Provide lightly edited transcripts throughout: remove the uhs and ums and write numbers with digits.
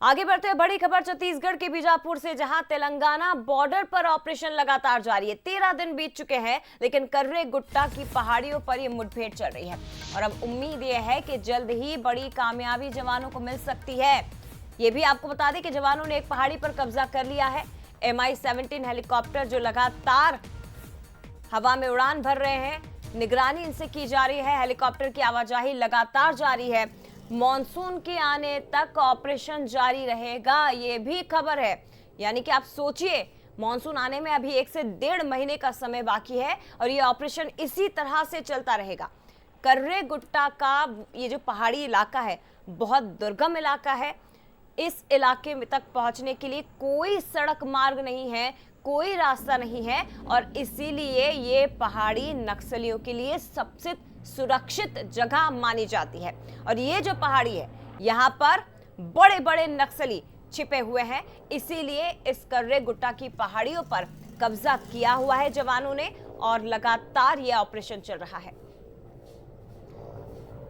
आगे बढ़ते हुए बड़ी खबर छत्तीसगढ़ के बीजापुर से, जहां तेलंगाना बॉर्डर पर ऑपरेशन लगातार जारी है। 13 दिन बीत चुके हैं, लेकिन कर्रे गुट्टा की पहाड़ियों पर यह मुठभेड़ चल रही है और अब उम्मीद यह है कि जल्द ही बड़ी कामयाबी जवानों को मिल सकती है। ये भी आपको बता दें कि जवानों ने एक पहाड़ी पर कब्जा कर लिया है। MI-17 हेलीकॉप्टर जो लगातार हवा में उड़ान भर रहे हैं, निगरानी इनसे की जा रही है। हेलीकॉप्टर की आवाजाही लगातार जारी है। मॉनसून के आने तक ऑपरेशन जारी रहेगा, ये भी खबर है। यानी कि आप सोचिए, मॉनसून आने में अभी 1 से 1.5 महीने का समय बाकी है और ये ऑपरेशन इसी तरह से चलता रहेगा। कर्रे गुट्टा का ये जो पहाड़ी इलाका है, बहुत दुर्गम इलाका है। इस इलाके में तक पहुंचने के लिए कोई सड़क मार्ग नहीं है, कोई रास्ता नहीं है और इसीलिए ये पहाड़ी नक्सलियों के लिए सबसे सुरक्षित जगह मानी जाती है। और ये जो पहाड़ी है, यहाँ पर बड़े बड़े नक्सली छिपे हुए हैं, इसीलिए इस कर्रे गुट्टा की पहाड़ियों पर कब्जा किया हुआ है जवानों ने और लगातार यह ऑपरेशन चल रहा है।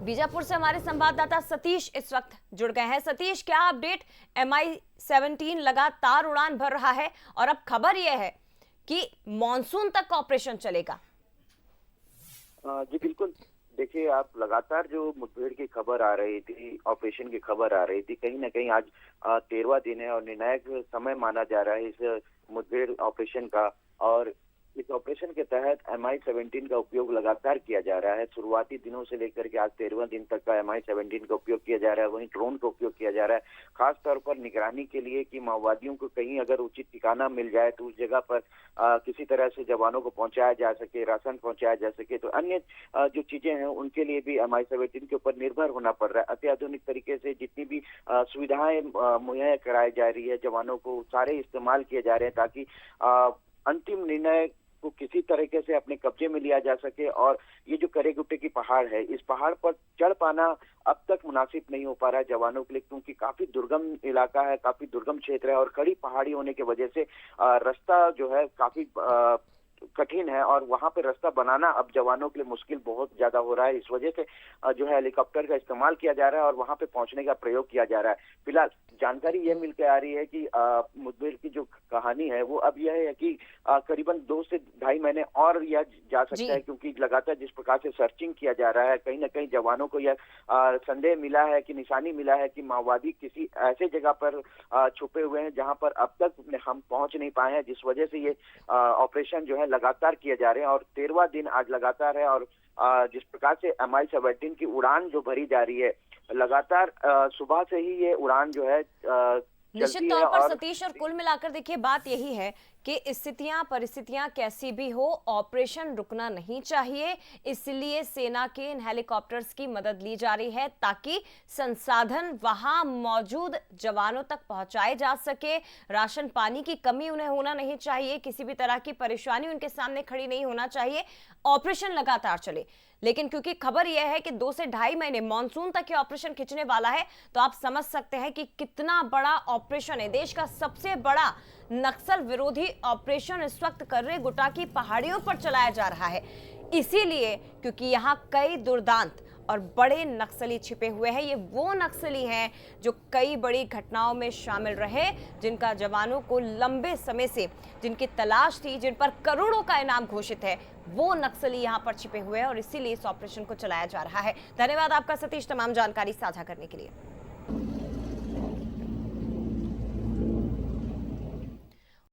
बीजापुर से हमारे संवाददाता सतीश इस वक्त जुड़ गए हैं। सतीश, क्या अपडेट? MI-17 लगातार उड़ान भर रहा है और अब खबर यह है कि मॉनसून तक ऑपरेशन चलेगा। जी बिल्कुल, देखिए आप लगातार जो मुठभेड़ की खबर आ रही थी, ऑपरेशन की खबर आ रही थी, कहीं ना कहीं आज 13वां दिन है और निर्णायक समय माना जा रहा है इस मुठभेड़ ऑपरेशन का। और इस ऑपरेशन के तहत MI-17 का उपयोग लगातार किया जा रहा है। शुरुआती दिनों से लेकर के आज 13वां दिन तक का MI-17 का उपयोग किया जा रहा है। वहीं ड्रोन का उपयोग किया जा रहा है, खास तौर पर निगरानी के लिए कि माओवादियों को कहीं अगर उचित ठिकाना मिल जाए तो उस जगह पर किसी तरह से जवानों को पहुंचाया जा सके, राशन पहुंचाया जा सके। तो अन्य जो चीजें हैं उनके लिए भी MI-17 के ऊपर निर्भर होना पड़ रहा है। अत्याधुनिक तरीके से जितनी भी सुविधाएं मुहैया कराई जा रही है जवानों को, सारे इस्तेमाल किए जा रहे हैं ताकि अंतिम निर्णय को किसी तरीके से अपने कब्जे में लिया जा सके। और ये जो कर्रे गुट्टे की पहाड़ है, इस पहाड़ पर चढ़ पाना अब तक मुनासिब नहीं हो पा रहा है जवानों के लिए, क्योंकि काफी दुर्गम इलाका है, काफी दुर्गम क्षेत्र है और कड़ी पहाड़ी होने की वजह से रास्ता जो है काफी कठिन है और वहां पे रास्ता बनाना अब जवानों के लिए मुश्किल बहुत ज्यादा हो रहा है। इस वजह से जो है हेलीकॉप्टर का इस्तेमाल किया जा रहा है और वहां पे पहुंचने का प्रयोग किया जा रहा है। फिलहाल जानकारी यह मिल के आ रही है कि मुठभेड़ की जो कहानी है वो अब यह है कि करीबन 2 से 2.5 महीने और यह जा सकता है, क्योंकि लगातार जिस प्रकार से सर्चिंग किया जा रहा है, कहीं ना कहीं जवानों को यह संदेह मिला है कि निशानी मिला है कि माओवादी किसी ऐसे जगह पर छुपे हुए हैं जहां पर अब तक हम पहुंच नहीं पाए हैं, जिस वजह से ये ऑपरेशन जो है लगातार किए जा रहे हैं। और 13वां दिन आज लगातार है और जिस प्रकार से MI-17 की उड़ान जो भरी जा रही है, लगातार सुबह से ही ये उड़ान जो है निश्चित तौर पर सतीश, और कुल मिलाकर देखिए बात यही है कि परिस्थितियां कैसी भी हो, ऑपरेशन रुकना नहीं चाहिए। इसलिए सेना के इन हेलीकॉप्टर्स की मदद ली जा रही है ताकि संसाधन वहां मौजूद जवानों तक पहुंचाए जा सके। राशन पानी की कमी उन्हें होना नहीं चाहिए, किसी भी तरह की परेशानी उनके सामने खड़ी नहीं होना चाहिए। ऑपरेशन लगातार चले, लेकिन क्योंकि खबर यह है कि 2 से 2.5 महीने मॉनसून तक ये ऑपरेशन खिंचने वाला है, तो आप समझ सकते हैं कि कितना बड़ा ऑपरेशन है। देश का सबसे बड़ा नक्सल विरोधी ऑपरेशन इस वक्त कर्रे गुट्टा की पहाड़ियों पर चलाया जा रहा है। इसीलिए क्योंकि यहाँ कई दुर्दांत और बड़े नक्सली छिपे हुए हैं। ये वो नक्सली हैं जो कई बड़ी घटनाओं में शामिल रहे, जिनका जवानों को लंबे समय से जिनकी तलाश थी, जिन पर करोड़ों का इनाम घोषित है, वो नक्सली यहाँ पर छिपे हुए हैं और इसीलिए इस ऑपरेशन को चलाया जा रहा है। धन्यवाद आपका सतीश, तमाम जानकारी साझा करने के लिए।